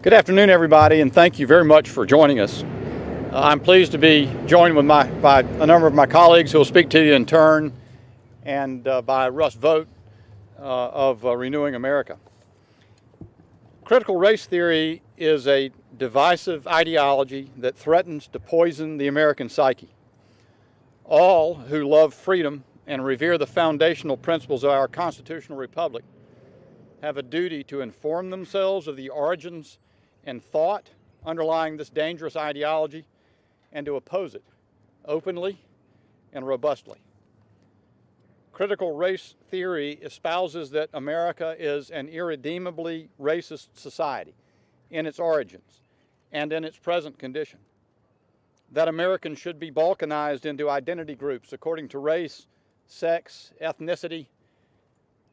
Good afternoon, everybody, and thank you very much for joining us. I'm pleased to be joined with by a number of my colleagues who will speak to you in turn, and by Russ Vogt of Renewing America. Critical race theory is a divisive ideology that threatens to poison the American psyche. All who love freedom and revere the foundational principles of our constitutional republic have a duty to inform themselves of the origins and thought underlying this dangerous ideology and to oppose it openly and robustly. Critical race theory espouses that America is an irredeemably racist society in its origins and in its present condition, that Americans should be balkanized into identity groups according to race, sex, ethnicity,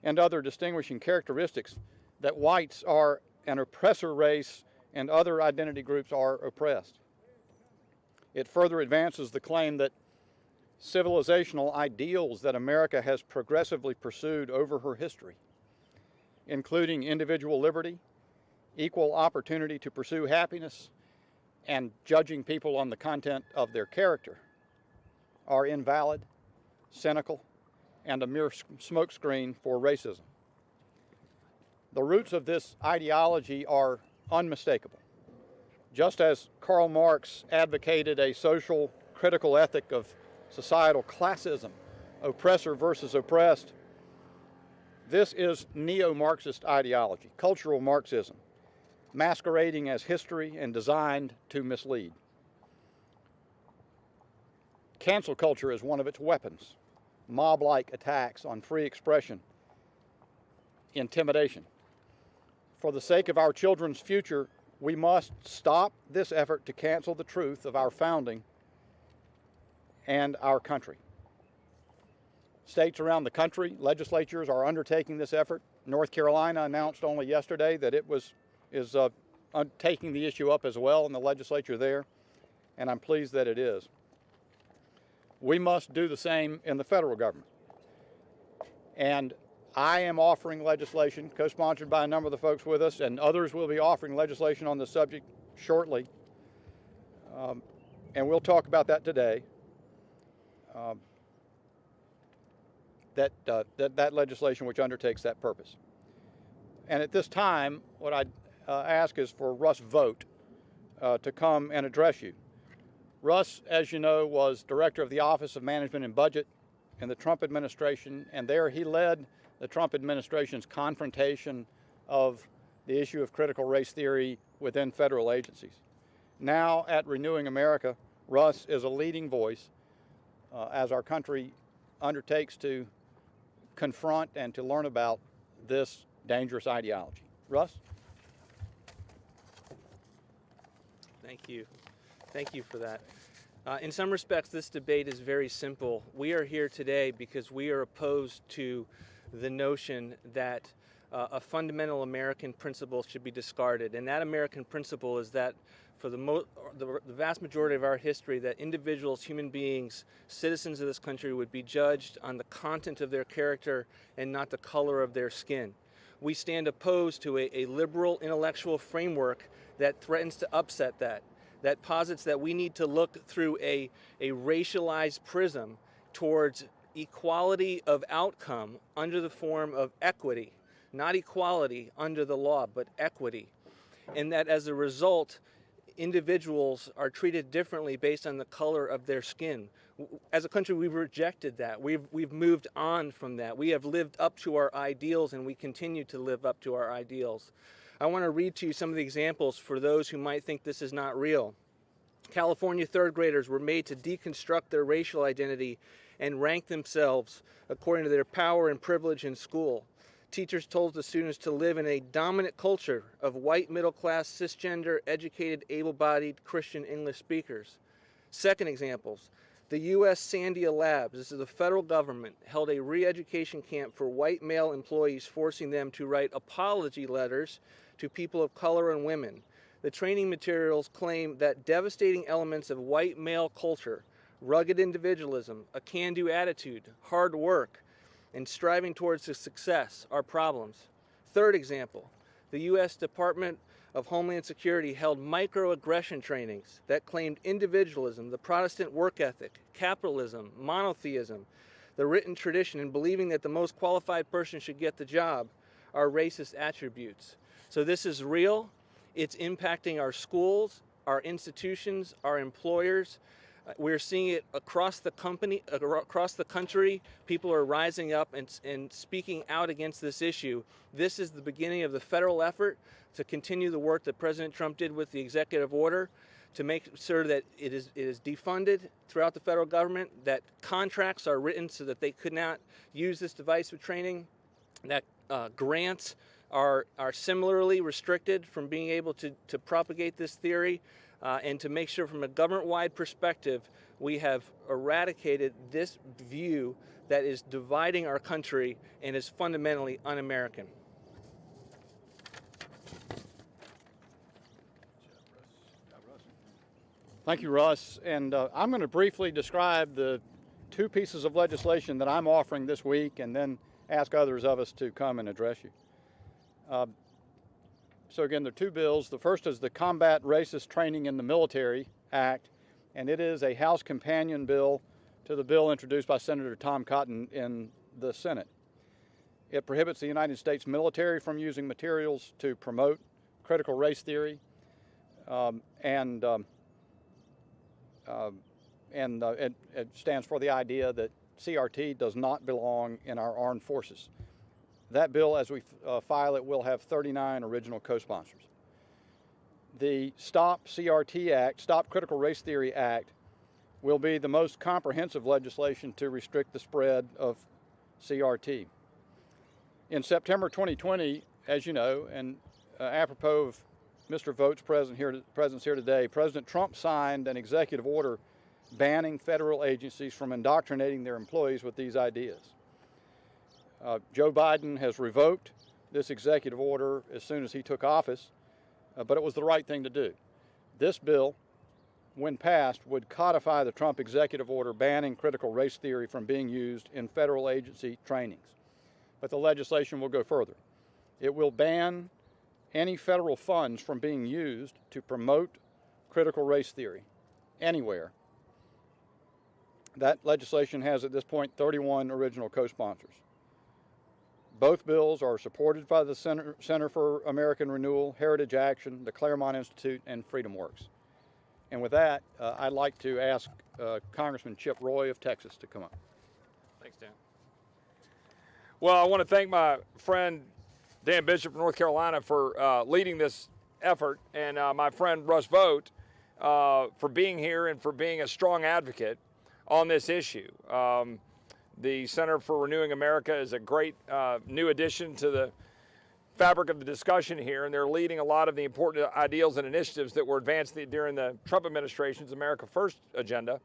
and other distinguishing characteristics, that whites are an oppressor race and other identity groups are oppressed. It further advances the claim that civilizational ideals that America has progressively pursued over her history, including individual liberty, equal opportunity to pursue happiness, and judging people on the content of their character, are invalid, cynical, and a mere smokescreen for racism. The roots of this ideology are unmistakable. Just as Karl Marx advocated a social critical ethic of societal classism, oppressor versus oppressed, this is neo-Marxist ideology, cultural Marxism, masquerading as history and designed to mislead. Cancel culture is one of its weapons, mob-like attacks on free expression, intimidation. For the sake of our children's future, we must stop this effort to cancel the truth of our founding and our country. States around the country, legislatures are undertaking this effort. North Carolina announced only yesterday that it is taking the issue up as well in the legislature there, and I'm pleased that it is. We must do the same in the federal government. And I am offering legislation, co-sponsored by a number of the folks with us, and others will be offering legislation on the subject shortly. And we'll talk about that today. That legislation which undertakes that purpose. And at this time, what I'd ask is for Russ Vogt to come and address you. Russ, as you know, was director of the Office of Management and Budget in the Trump administration, and there he led the Trump administration's confrontation of the issue of critical race theory within federal agencies. Now at Renewing America, Russ is a leading voice as our country undertakes to confront and to learn about this dangerous ideology. Russ? Thank you. Thank you for that. In some respects, this debate is very simple. We are here today because we are opposed to the notion that a fundamental American principle should be discarded. And that American principle is that for the vast majority of our history, that individuals, human beings, citizens of this country would be judged on the content of their character and not the color of their skin. We stand opposed to a liberal intellectual framework that threatens to upset that posits that we need to look through a racialized prism towards equality of outcome under the form of equity, not equality under the law, but equity. And that as a result, individuals are treated differently based on the color of their skin. As a country, we've rejected that. We've moved on from that. We have lived up to our ideals, and we continue to live up to our ideals. I want to read to you some of the examples for those who might think this is not real. California third graders were made to deconstruct their racial identity and rank themselves according to their power and privilege in school. Teachers told the students to live in a dominant culture of white, middle-class, cisgender, educated, able-bodied Christian English speakers. Second examples, the U.S. Sandia Labs, this is the federal government, held a re-education camp for white male employees, forcing them to write apology letters to people of color and women. The training materials claim that devastating elements of white male culture, rugged individualism, a can-do attitude, hard work, and striving towards success are problems. Third example, the U.S. Department of Homeland Security held microaggression trainings that claimed individualism, the Protestant work ethic, capitalism, monotheism, the written tradition, and believing that the most qualified person should get the job are racist attributes. So this is real. It's impacting our schools, our institutions, our employers. We're seeing it across the country. People are rising up and speaking out against this issue. This is the beginning of the federal effort to continue the work that President Trump did with the executive order to make sure that it is defunded throughout the federal government, that contracts are written so that they could not use this device for training, that grants are similarly restricted from being able to propagate this theory, and to make sure from a government-wide perspective we have eradicated this view that is dividing our country and is fundamentally un-American. Thank you, Russ. And I'm going to briefly describe the two pieces of legislation that I'm offering this week and then ask others of us to come and address you. So again, there are two bills. The first is the Combat Racist Training in the Military Act, and it is a House companion bill to the bill introduced by Senator Tom Cotton in the Senate. It prohibits the United States military from using materials to promote critical race theory, and it stands for the idea that CRT does not belong in our armed forces. That bill, as we file it, will have 39 original co-sponsors. The Stop CRT Act, Stop Critical Race Theory Act, will be the most comprehensive legislation to restrict the spread of CRT. In September 2020, as you know, and apropos of Mr. Vought's presence here today, President Trump signed an executive order banning federal agencies from indoctrinating their employees with these ideas. Joe Biden has revoked this executive order as soon as he took office, but it was the right thing to do. This bill, when passed, would codify the Trump executive order banning critical race theory from being used in federal agency trainings. But the legislation will go further. It will ban any federal funds from being used to promote critical race theory anywhere. That legislation has at this point 31 original co-sponsors. Both bills are supported by the Center for American Renewal, Heritage Action, the Claremont Institute, and FreedomWorks. And with that, I'd like to ask Congressman Chip Roy of Texas to come up. Thanks, Dan. Well, I want to thank my friend Dan Bishop from North Carolina for leading this effort, and my friend Russ Vought for being here and for being a strong advocate on this issue. The Center for Renewing America is a great new addition to the fabric of the discussion here, and they're leading a lot of the important ideals and initiatives that were advanced during the Trump administration's America First agenda.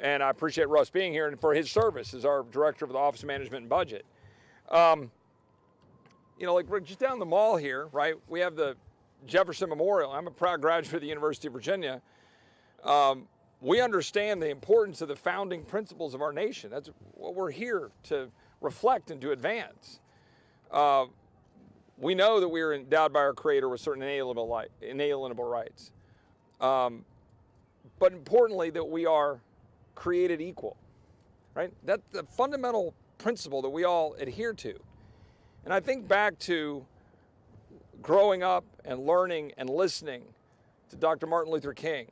And I appreciate Russ being here and for his service as our Director of the Office of Management and Budget. You know, like we're just down the mall here, right? We have the Jefferson Memorial. I'm a proud graduate of the University of Virginia. We understand the importance of the founding principles of our nation. That's what we're here to reflect and to advance. We know that we are endowed by our Creator with certain inalienable rights. But importantly, that we are created equal, right? That's the fundamental principle that we all adhere to. And I think back to growing up and learning and listening to Dr. Martin Luther King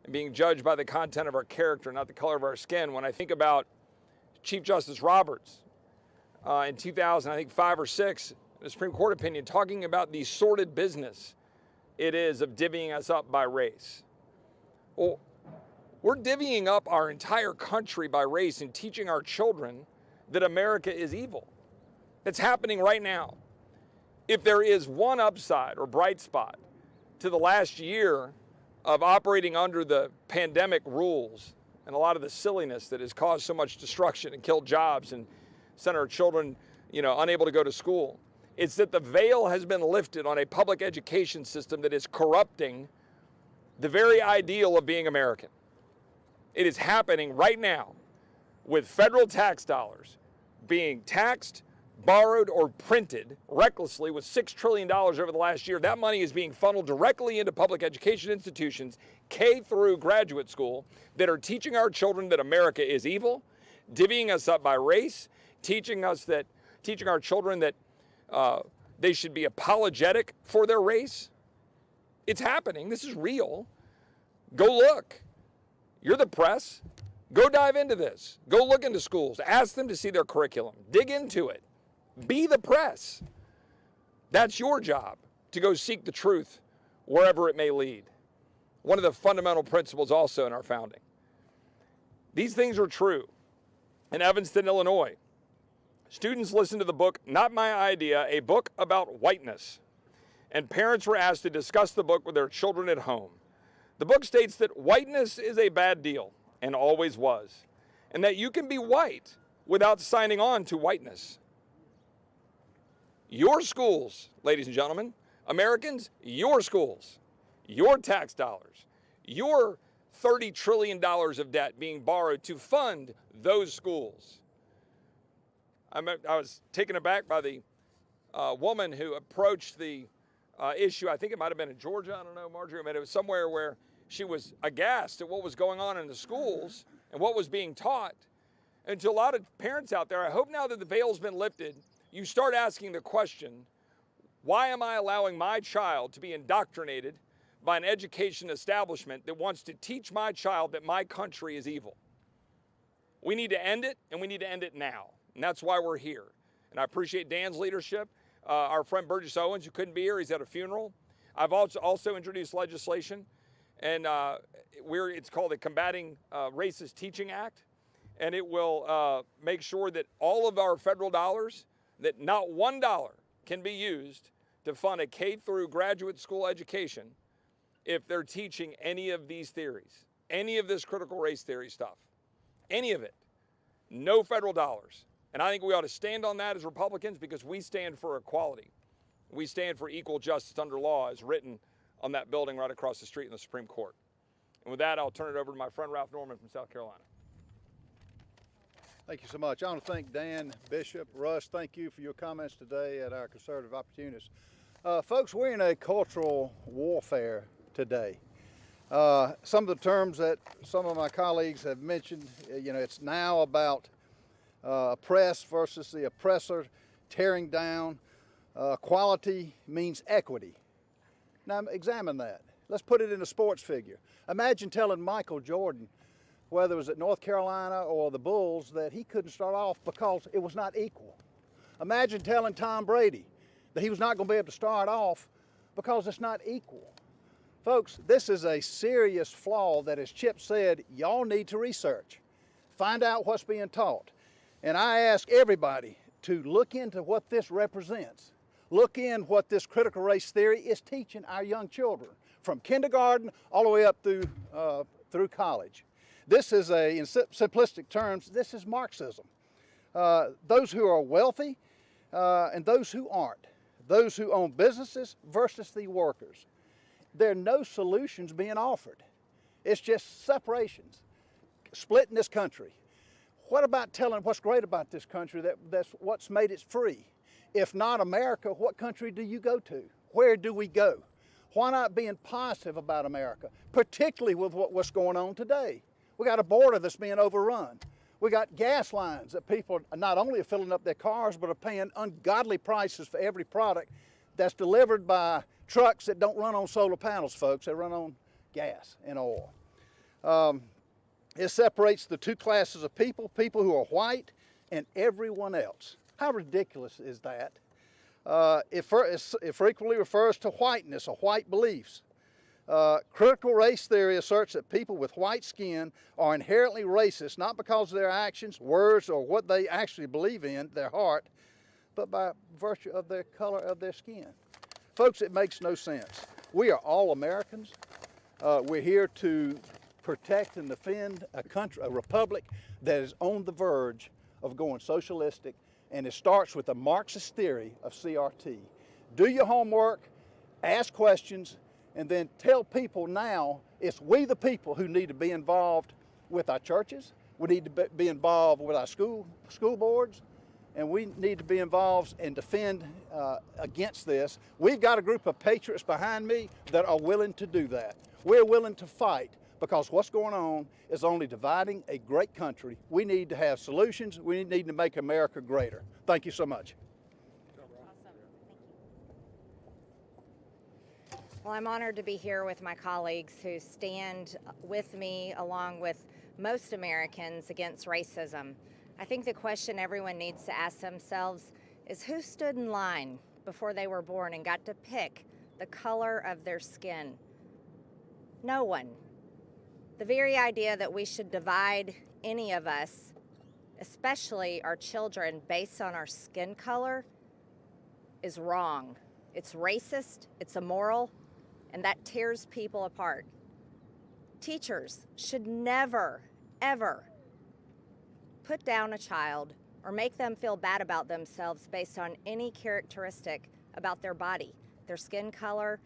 and being judged by the content of our character, not the color of our skin. When I think about Chief Justice Roberts in 2000, I think 5 or 6, the Supreme Court opinion, talking about the sordid business it is of divvying us up by race. Well, we're divvying up our entire country by race and teaching our children that America is evil. It's happening right now. If there is one upside or bright spot to the last year of operating under the pandemic rules and a lot of the silliness that has caused so much destruction and killed jobs and sent our children, unable to go to school, it's that the veil has been lifted on a public education system that is corrupting the very ideal of being American. It is happening right now with federal tax dollars being taxed, borrowed or printed recklessly with $6 trillion over the last year. That money is being funneled directly into public education institutions, K through graduate school, that are teaching our children that America is evil, divvying us up by race, teaching our children that they should be apologetic for their race. It's happening. This is real. Go look. You're the press. Go dive into this. Go look into schools. Ask them to see their curriculum. Dig into it. Be the press. That's your job, to go seek the truth wherever it may lead. One of the fundamental principles also in our founding. These things are true. In Evanston, Illinois, students listened to the book, Not My Idea, a book about whiteness. And parents were asked to discuss the book with their children at home. The book states that whiteness is a bad deal, and always was, and that you can be white without signing on to whiteness. Your schools, ladies and gentlemen, Americans, your schools, your tax dollars, your $30 trillion of debt being borrowed to fund those schools. I was taken aback by the woman who approached the issue. I think it might have been in Georgia. I don't know, Marjorie. I mean, it was somewhere where she was aghast at what was going on in the schools and what was being taught. And to a lot of parents out there, I hope now that the veil's been lifted, you start asking the question, why am I allowing my child to be indoctrinated by an education establishment that wants to teach my child that my country is evil? We need to end it, and we need to end it now. And that's why we're here. And I appreciate Dan's leadership. Our friend Burgess Owens, who couldn't be here, he's at a funeral. I've also introduced legislation, and it's called the Combating Racist Teaching Act. And it will make sure that all of our federal dollars, that not $1 can be used to fund a K through graduate school education if they're teaching any of these theories, any of this critical race theory stuff, any of it. No federal dollars. And I think we ought to stand on that as Republicans, because we stand for equality. We stand for equal justice under law, as written on that building right across the street in the Supreme Court. And with that, I'll turn it over to my friend Ralph Norman from South Carolina. Thank you so much. I want to thank Dan, Bishop, Russ. Thank you for your comments today at our Conservative Opportunists. Folks, we're in a cultural warfare today. Some of the terms that some of my colleagues have mentioned, it's now about oppressed versus the oppressor, tearing down. Equality means equity. Now examine that. Let's put it in a sports figure. Imagine telling Michael Jordan, whether it was at North Carolina or the Bulls, that he couldn't start off because it was not equal. Imagine telling Tom Brady that he was not going to be able to start off because it's not equal. Folks, this is a serious flaw that, as Chip said, y'all need to research. Find out what's being taught. And I ask everybody to look into what this represents. Look in what this critical race theory is teaching our young children, from kindergarten all the way up through college. This is in simplistic terms, this is Marxism. Those who are wealthy and those who aren't. Those who own businesses versus the workers. There are no solutions being offered. It's just separations, splitting this country. What about telling what's great about this country, that's what's made it free? If not America, what country do you go to? Where do we go? Why not being positive about America, particularly with what's going on today? We got a border that's being overrun. We got gas lines that people not only are filling up their cars, but are paying ungodly prices for every product that's delivered by trucks that don't run on solar panels, folks. They run on gas and oil. It separates the two classes of people who are white and everyone else. How ridiculous is that? It frequently refers to whiteness or white beliefs. Critical race theory asserts that people with white skin are inherently racist, not because of their actions, words, or what they actually believe in, their heart, but by virtue of their color of their skin. Folks, it makes no sense. We are all Americans. We're here to protect and defend a country, a republic that is on the verge of going socialistic, and it starts with the Marxist theory of CRT. Do your homework, ask questions, and then tell people now it's we the people who need to be involved with our churches. We need to be involved with our school boards, and we need to be involved and defend against this. We've got a group of patriots behind me that are willing to do that. We're willing to fight, because what's going on is only dividing a great country. We need to have solutions. We need to make America greater. Thank you so much. Well, I'm honored to be here with my colleagues who stand with me along with most Americans against racism. I think the question everyone needs to ask themselves is, who stood in line before they were born and got to pick the color of their skin? No one. The very idea that we should divide any of us, especially our children, based on our skin color is wrong. It's racist, it's immoral, and that tears people apart. Teachers should never, ever put down a child or make them feel bad about themselves based on any characteristic about their body, their skin color,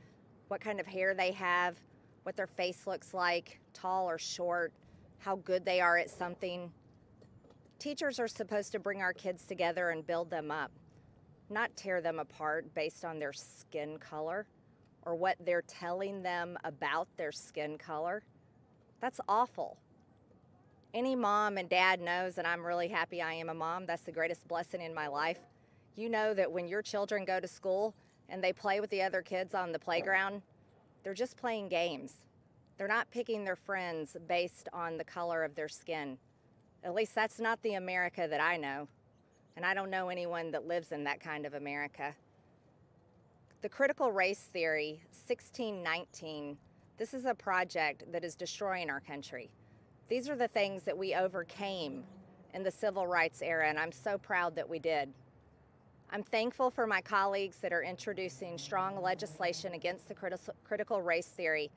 what kind of hair they have, what their face looks like, tall or short, how good they are at something. Teachers are supposed to bring our kids together and build them up, not tear them apart based on their skin color or what they're telling them about their skin color. That's awful. Any mom and dad knows, and I'm really happy I am a mom. That's the greatest blessing in my life. You know that when your children go to school and they play with the other kids on the playground, they're just playing games. They're not picking their friends based on the color of their skin. At least that's not the America that I know. And I don't know anyone that lives in that kind of America. The critical race theory, 1619, this is a project that is destroying our country. These are the things that we overcame in the civil rights era, and I'm so proud that we did. I'm thankful for my colleagues that are introducing strong legislation against the critical race theory.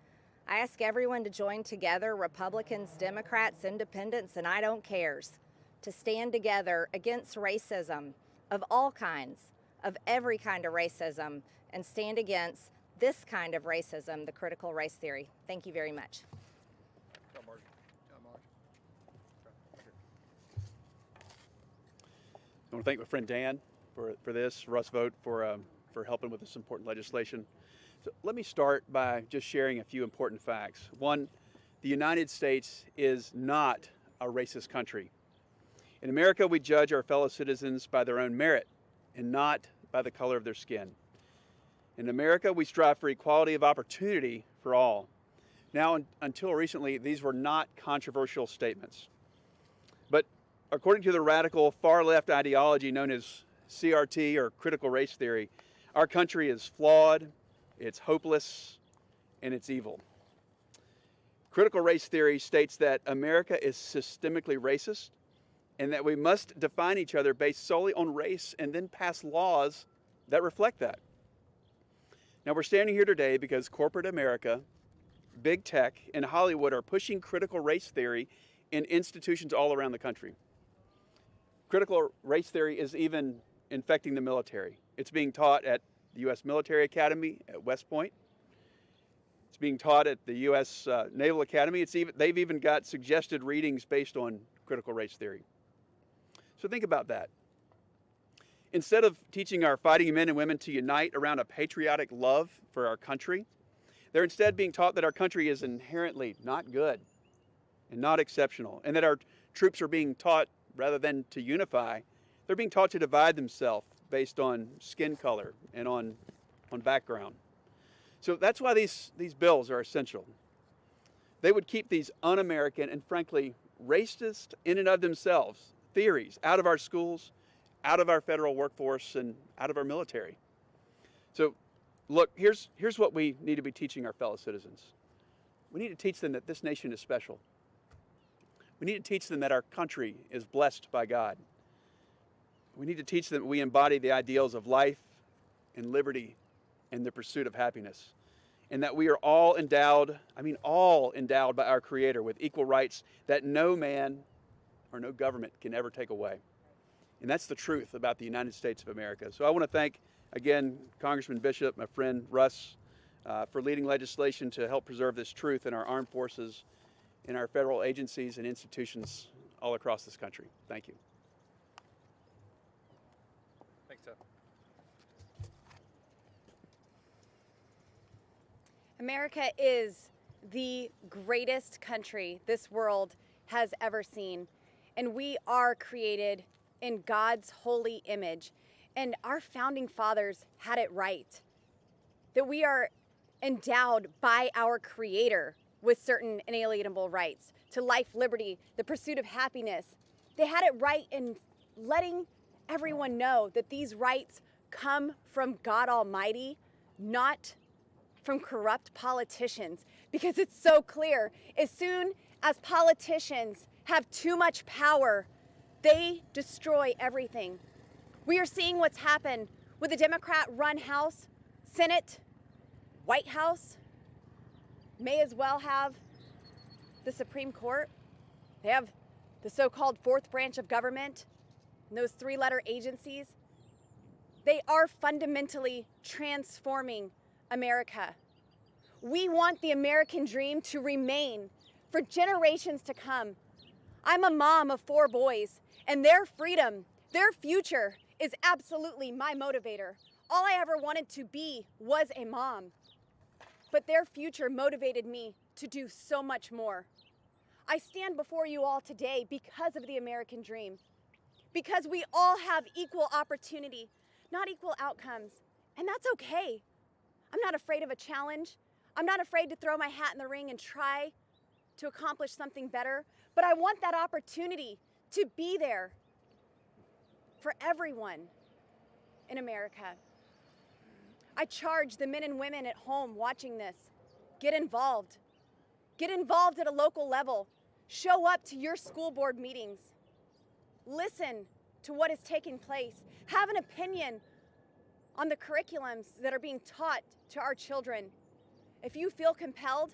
I ask everyone to join together, Republicans, Democrats, Independents, and I don't cares, to stand together against racism of all kinds, of every kind of racism, and stand against this kind of racism, the critical race theory. Thank you very much. I want to thank my friend Dan for this, Russ Vogt for helping with this important legislation. So let me start by just sharing a few important facts. One, the United States is not a racist country. In America, we judge our fellow citizens by their own merit and not by the color of their skin. In America, we strive for equality of opportunity for all. Now, until recently, these were not controversial statements. But according to the radical far-left ideology known as CRT, or critical race theory, our country is flawed, it's hopeless, and it's evil. Critical race theory states that America is systemically racist and that we must define each other based solely on race and then pass laws that reflect that. Now, we're standing here today because corporate America, big tech, and Hollywood are pushing critical race theory in institutions all around the country. Critical race theory is even infecting the military. It's being taught at the U.S. Military Academy at West Point. It's being taught at the U.S. Naval Academy. They've even got suggested readings based on critical race theory. So think about that. Instead of teaching our fighting men and women to unite around a patriotic love for our country, they're instead being taught that our country is inherently not good and not exceptional, and that our troops are being taught, rather than to unify, they're being taught to divide themselves based on skin color and on background. So that's why these bills are essential. They would keep these un-American and frankly racist in and of themselves theories out of our schools, out of our federal workforce, and out of our military. So look, here's what we need to be teaching our fellow citizens. We need to teach them that this nation is special. We need to teach them that our country is blessed by God. We need to teach them that we embody the ideals of life and liberty and the pursuit of happiness, and that we are all endowed by our Creator with equal rights that no man or no government can ever take away. And that's the truth about the United States of America. So I want to thank, again, Congressman Bishop, my friend Russ, for leading legislation to help preserve this truth in our armed forces, in our federal agencies and institutions all across this country. Thank you. America is the greatest country this world has ever seen, and we are created in God's holy image. And our founding fathers had it right, that we are endowed by our Creator with certain inalienable rights to life, liberty, the pursuit of happiness. They had it right in letting everyone know that these rights come from God Almighty, not from corrupt politicians, because it's so clear. As soon as politicians have too much power, they destroy everything. We are seeing what's happened with the Democrat-run House, Senate, White House, may as well have the Supreme Court. They have the so-called fourth branch of government, and those three-letter agencies. They are fundamentally transforming America. We want the American dream to remain for generations to come. I'm a mom of 4 boys, and their freedom, their future is absolutely my motivator. All I ever wanted to be was a mom, but their future motivated me to do so much more. I stand before you all today because of the American dream, because we all have equal opportunity, not equal outcomes, and that's okay. I'm not afraid of a challenge. I'm not afraid to throw my hat in the ring and try to accomplish something better, but I want that opportunity to be there for everyone in America. I charge the men and women at home watching this, get involved. Get involved at a local level. Show up to your school board meetings. Listen to what is taking place. Have an opinion on the curriculums that are being taught to our children. If you feel compelled,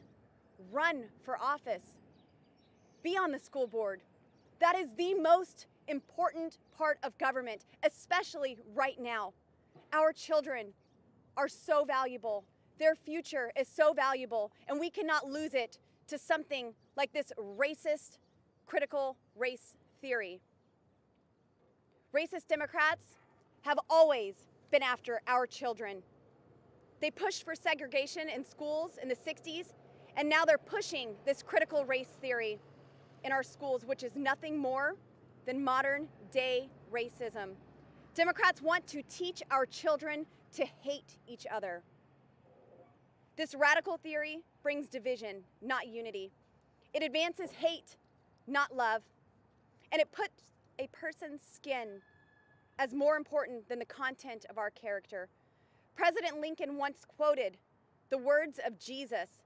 run for office. Be on the school board. That is the most important part of government, especially right now. Our children are so valuable. Their future is so valuable, and we cannot lose it to something like this racist, critical race theory. Racist Democrats have always been after our children. They pushed for segregation in schools in the 60s, and now they're pushing this critical race theory in our schools, which is nothing more than modern day racism. Democrats want to teach our children to hate each other. This radical theory brings division, not unity. It advances hate, not love. And it puts a person's skin as more important than the content of our character. President Lincoln once quoted the words of Jesus,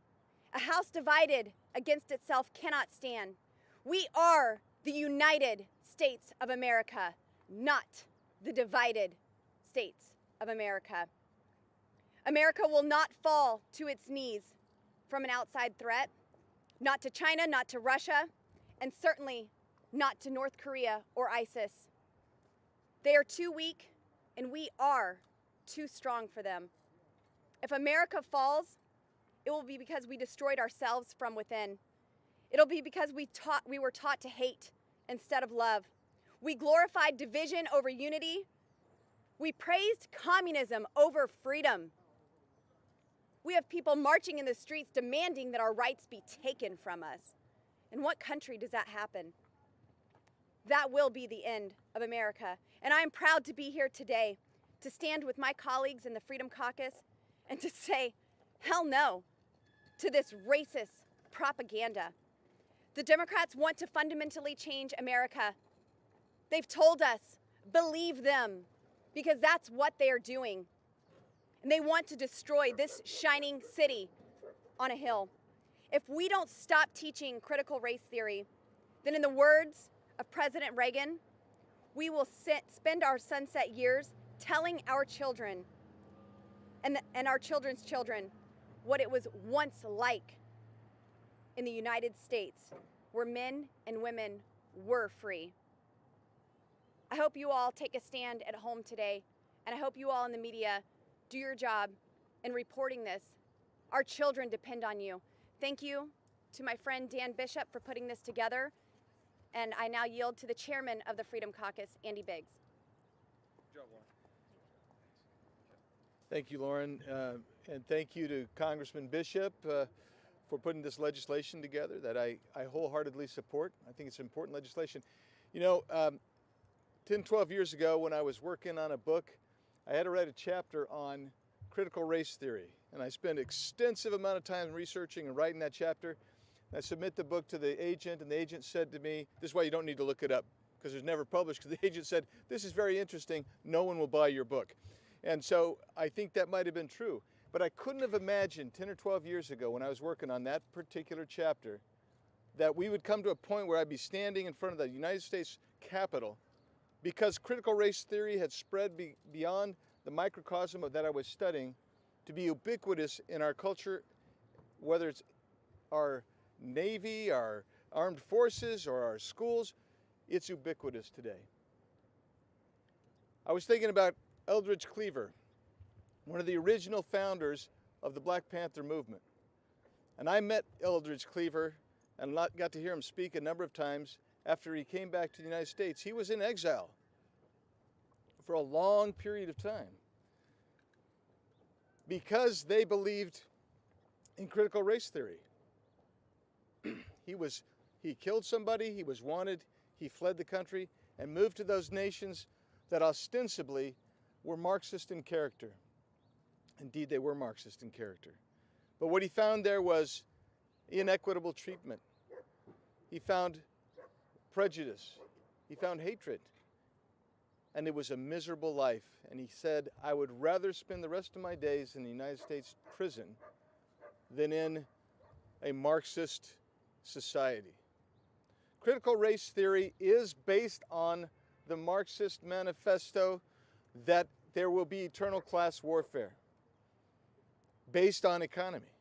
"A house divided against itself cannot stand." We are the United States of America, not the divided States of America. America will not fall to its knees from an outside threat, not to China, not to Russia, and certainly not to North Korea or ISIS. They are too weak, and we are too strong for them. If America falls, it will be because we destroyed ourselves from within. It'll be because we were taught to hate instead of love. We glorified division over unity. We praised communism over freedom. We have people marching in the streets demanding that our rights be taken from us. In what country does that happen? That will be the end of America. And I am proud to be here today to stand with my colleagues in the Freedom Caucus and to say, hell no to this racist propaganda. The Democrats want to fundamentally change America. They've told us, believe them, because that's what they are doing. And they want to destroy this shining city on a hill. If we don't stop teaching critical race theory, then in the words of President Reagan, we will spend our sunset years telling our children and our children's children what it was once like in the United States, where men and women were free. I hope you all take a stand at home today, and I hope you all in the media do your job in reporting this. Our children depend on you. Thank you to my friend Dan Bishop for putting this together, and I now yield to the chairman of the Freedom Caucus, Andy Biggs. Thank you, Lauren, and thank you to Congressman Bishop for putting this legislation together that I wholeheartedly support. I think it's important legislation. You know, 10, 12 years ago when I was working on a book, I had to write a chapter on critical race theory, and I spent extensive amount of time researching and writing that chapter. And I submit the book to the agent, and the agent said to me, this is why you don't need to look it up, because it was never published, because the agent said, this is very interesting, no one will buy your book. And so I think that might have been true. But I couldn't have imagined 10 or 12 years ago when I was working on that particular chapter that we would come to a point where I'd be standing in front of the United States Capitol because critical race theory had spread beyond the microcosm of that I was studying to be ubiquitous in our culture, whether it's our Navy, our armed forces, or our schools. It's ubiquitous today. I was thinking about Eldridge Cleaver, one of the original founders of the Black Panther movement. And I met Eldridge Cleaver and got to hear him speak a number of times after he came back to the United States. He was in exile for a long period of time because they believed in critical race theory. He killed somebody, he was wanted, he fled the country and moved to those nations that ostensibly were Marxist in character. Indeed, they were Marxist in character. But what he found there was inequitable treatment. He found prejudice. He found hatred. And it was a miserable life. And he said, I would rather spend the rest of my days in the United States prison than in a Marxist society. Critical race theory is based on the Marxist manifesto that there will be eternal class warfare based on economy.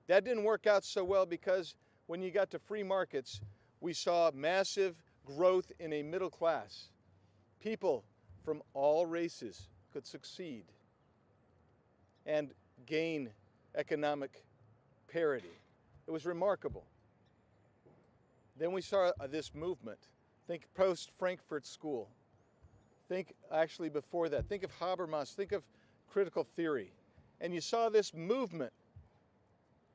That didn't work out so well because when you got to free markets, we saw massive growth in a middle class. People from all races could succeed and gain economic parity. It was remarkable. Then we saw this movement. Think post-Frankfurt School. Think actually before that. Think of Habermas. Think of critical theory. And you saw this movement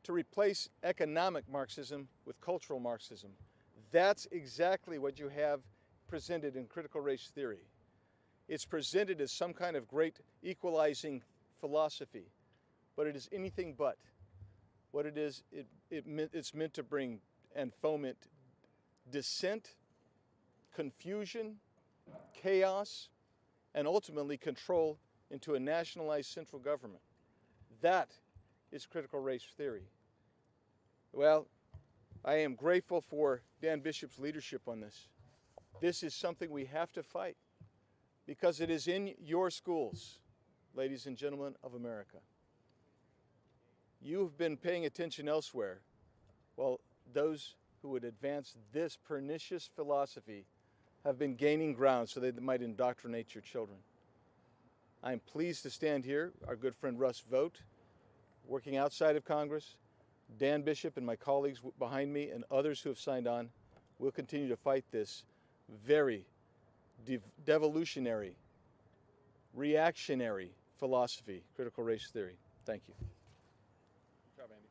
to replace economic Marxism with cultural Marxism. That's exactly what you have presented in critical race theory. It's presented as some kind of great equalizing philosophy, but it is anything but. What it is, it's meant to bring and foment dissent, confusion, chaos, and ultimately control into a nationalized central government. That is critical race theory. Well, I am grateful for Dan Bishop's leadership on this. This is something we have to fight because it is in your schools, ladies and gentlemen of America. You've been paying attention elsewhere. Well, those who would advance this pernicious philosophy have been gaining ground so they might indoctrinate your children. I'm pleased to stand here, our good friend Russ Vogt, working outside of Congress, Dan Bishop and my colleagues behind me and others who have signed on. We'll continue to fight this very devolutionary, reactionary philosophy, critical race theory. Thank you. Good job, Andy.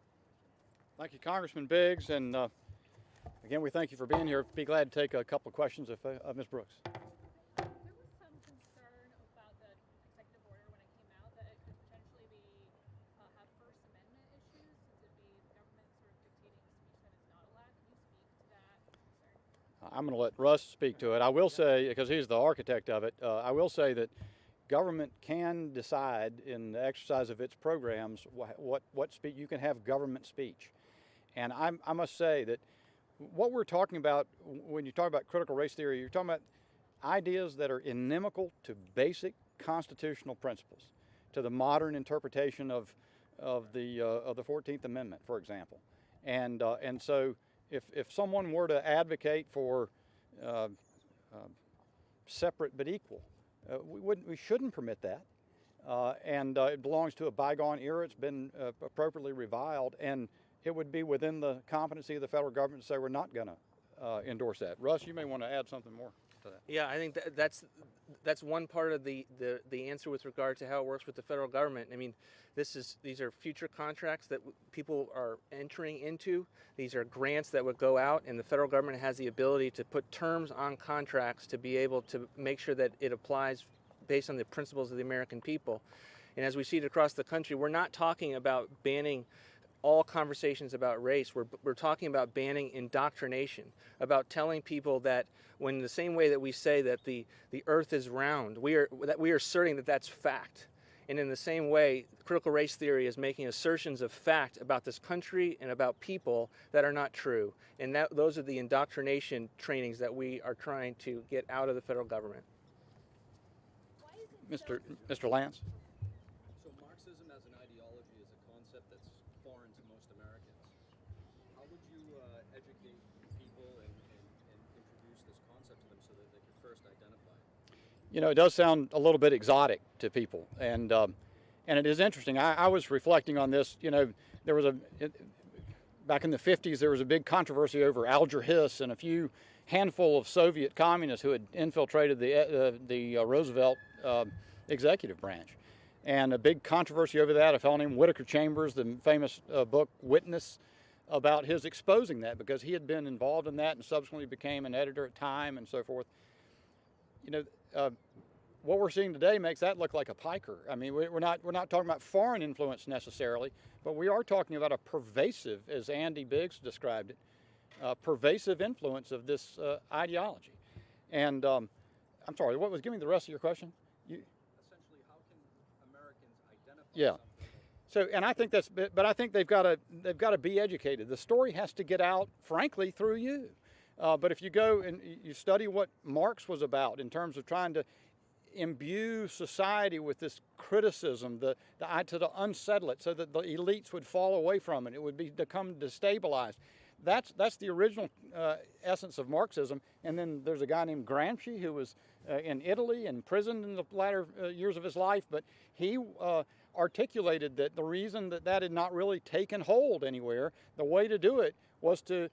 Thank you, Congressman Biggs, and again, we thank you for being here. Be glad to take a couple of questions of Ms. Brooks. There was some concern about the executive order when it came out that it could potentially have First Amendment issues, since it'd be the government sort of dictating speech that is not allowed. Can you speak to that concern? I'm going to let Russ speak to it. I will say, because he's the architect of it, I will say that government can decide in the exercise of its programs what speech you can have government speech. And I must say that what we're talking about when you talk about critical race theory, you're talking about ideas that are inimical to basic constitutional principles, to the modern interpretation of the 14th Amendment, for example. And so if someone were to advocate for separate but equal, we shouldn't permit that. It belongs to a bygone era. It's been appropriately reviled, and it would be within the competency of the federal government to say we're not going to endorse that. Russ, you may want to add something more. to that. Yeah, I think that's one part of the answer with regard to how it works with the federal government. I mean, these are future contracts that people are entering into. These are grants that would go out, and the federal government has the ability to put terms on contracts to be able to make sure that it applies based on the principles of the American people. And as we see it across the country, we're not talking about banning all conversations about race. We're talking about banning indoctrination, about telling people that when the same way that we say that the earth is round, we are asserting that that's fact. And in the same way, critical race theory is making assertions of fact about this country and about people that are not true. And those are the indoctrination trainings that we are trying to get out of the federal government. Mr. Lance? So Marxism as an ideology is a concept that's foreign to most Americans. How would you educate people and introduce this concept to them so that they could first identify it? You know, it does sound a little bit exotic to people, and it is interesting. I was reflecting on this. You know, there was back in the 50s, there was a big controversy over Alger Hiss and a few handful of Soviet communists who had infiltrated the Roosevelt executive branch, and a big controversy over that. A fellow named Whittaker Chambers, the famous book Witness, about his exposing that because he had been involved in that and subsequently became an editor at Time and so forth. You know, what we're seeing today makes that look like a piker. I mean, we're not talking about foreign influence necessarily, but we are talking about a pervasive, as Andy Biggs described it, pervasive influence of this ideology. And I'm sorry, give me the rest of your question? Essentially, how can Americans identify Yeah. something? So, and I think but I think they've got to be educated. The story has to get out, frankly, through you. But if you go and you study what Marx was about in terms of trying to imbue society with this criticism, to unsettle it so that the elites would fall away from it, it would become destabilized. That's the original essence of Marxism. And then there's a guy named Gramsci who was in Italy, imprisoned in the latter years of his life, but he articulated that the reason that had not really taken hold anywhere, the way to do it was to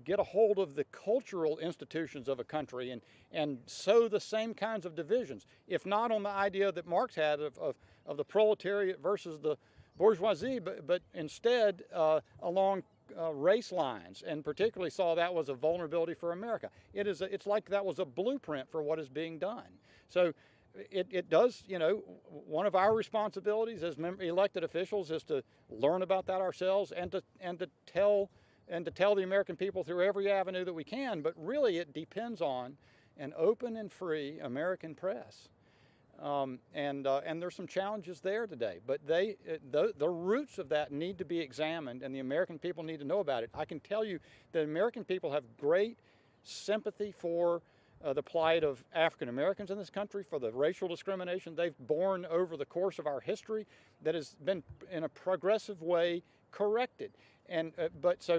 get a hold of the cultural institutions of a country and sow the same kinds of divisions, if not on the idea that Marx had of the proletariat versus the bourgeoisie, but instead along race lines, and particularly saw that was a vulnerability for America. It's like that was a blueprint for what is being done. So it does, you know, one of our responsibilities as elected officials is to learn about that ourselves and to tell the American people through every avenue that we can. But really, it depends on an open and free American press. And there's some challenges there today, but the roots of that need to be examined, and the American people need to know about it. I can tell you that American people have great sympathy for the plight of African Americans in this country, for the racial discrimination they've borne over the course of our history that has been in a progressive way corrected. And but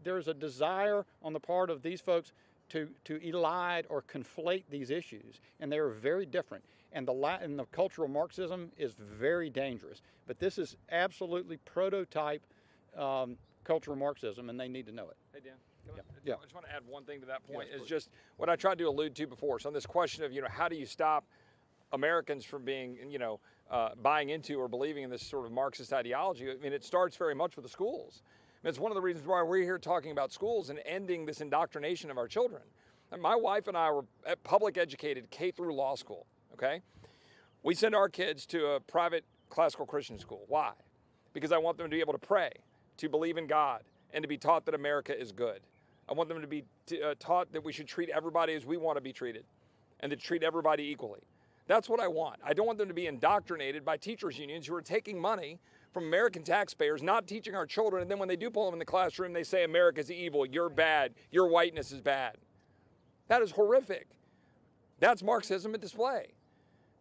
there's a desire on the part of these folks to elide or conflate these issues, and they are very different. And the cultural Marxism is very dangerous. But this is absolutely prototype cultural Marxism, and they need to know it. Hey, Dan. Yeah. I just want to add one thing to that point. Yes, Is just what I tried to allude to before. So on this question of, you know, how do you stop Americans from being, you know, buying into or believing in this sort of Marxist ideology? I mean, it starts very much with the schools. I mean, it's one of the reasons why we're here talking about schools and ending this indoctrination of our children. And my wife and I were public educated K through law school, okay? We send our kids to a private classical Christian school. Why? Because I want them to be able to pray, to believe in God, and to be taught that America is good. I want them to be taught that we should treat everybody as we want to be treated and to treat everybody equally. That's what I want. I don't want them to be indoctrinated by teachers' unions who are taking money from American taxpayers, not teaching our children, and then when they do pull them in the classroom, they say America's evil, you're bad, your whiteness is bad. That is horrific. That's Marxism at display.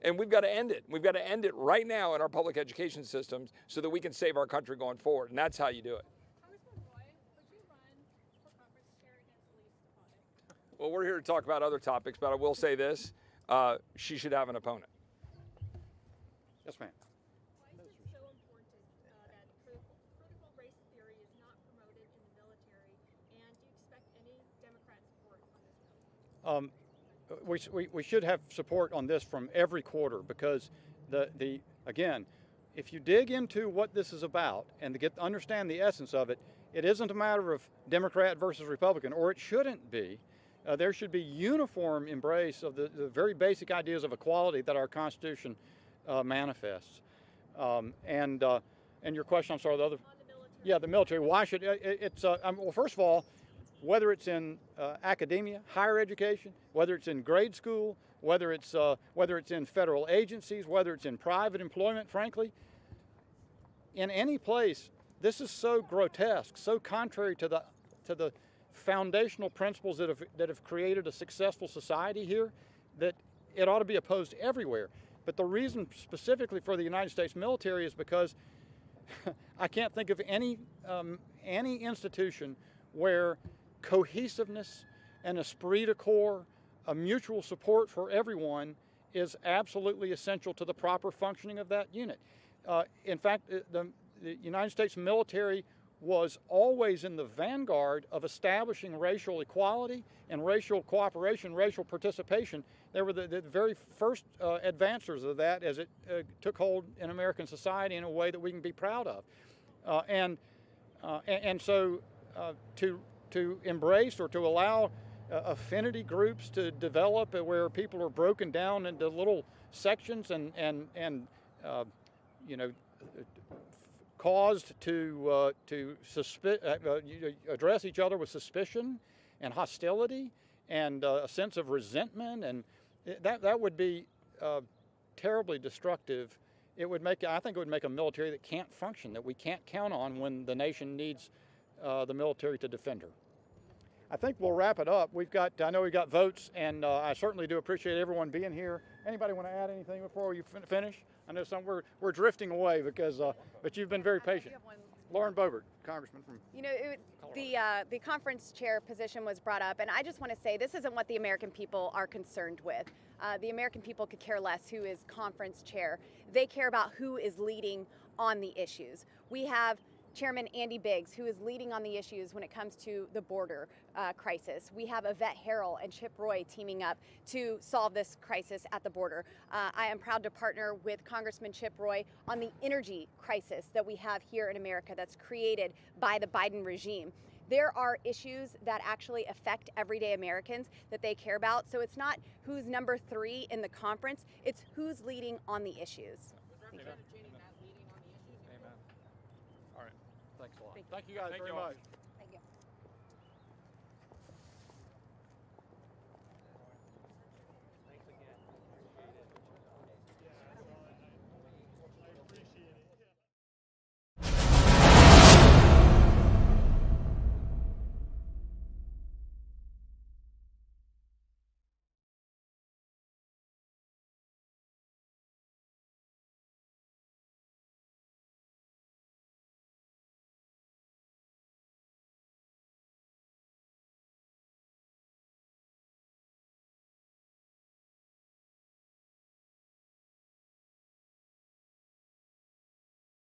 And we've got to end it. We've got to end it right now in our public education systems so that we can save our country going forward, and that's how you do it. Congressman Roy, would you run for conference chair against Elise Stefanik? Well, we're here to talk about other topics, but I will say this, she should have an opponent. Yes, ma'am. Why is it so important that critical race theory is not promoted in the military? And do you expect any Democrats we should have support on this from every quarter, because again, if you dig into what this is about and to understand the essence of it, it isn't a matter of Democrat versus Republican, or it shouldn't be. There should be uniform embrace of the very basic ideas of equality that our Constitution manifests. And your question, I'm sorry, the other. Yeah, the military. Why should well, first of all, whether it's in academia, higher education, whether it's in grade school, whether it's in federal agencies, whether it's in private employment, frankly, in any place, this is so grotesque, so contrary to the foundational principles that have created a successful society here, that it ought to be opposed everywhere. But the reason specifically for the United States military is because I can't think of any institution where cohesiveness and esprit de corps, a mutual support for everyone, is absolutely essential to the proper functioning of that unit. In fact, the United States military was always in the vanguard of establishing racial equality and racial cooperation, racial participation. They were the very first advancers of that as it took hold in American society in a way that we can be proud of. And so to embrace or to allow affinity groups to develop where people are broken down into little sections and caused to address each other with suspicion and hostility and a sense of resentment, and that would be terribly destructive. I think it would make a military that can't function, that we can't count on when the nation needs the military to defend her. I think we'll wrap it up. I know we've got votes, and I certainly do appreciate everyone being here. Anybody want to add anything before you finish? I know we're drifting away because, but you've been very patient. Lauren Boebert, Congressman from. The conference chair position was brought up, and I just want to say this isn't what the American people are concerned with. The American people could care less who is conference chair. They care about who is leading on the issues. We have Chairman Andy Biggs, who is leading on the issues when it comes to the border crisis. We have Yvette Harrell and Chip Roy teaming up to solve this crisis at the border. I am proud to partner with Congressman Chip Roy on the energy crisis that we have here in America that's created by the Biden regime. There are issues that actually affect everyday Americans that they care about. So it's not who's number 3 in the conference, it's who's leading on the issues. Thanks a lot. Thank you guys very much.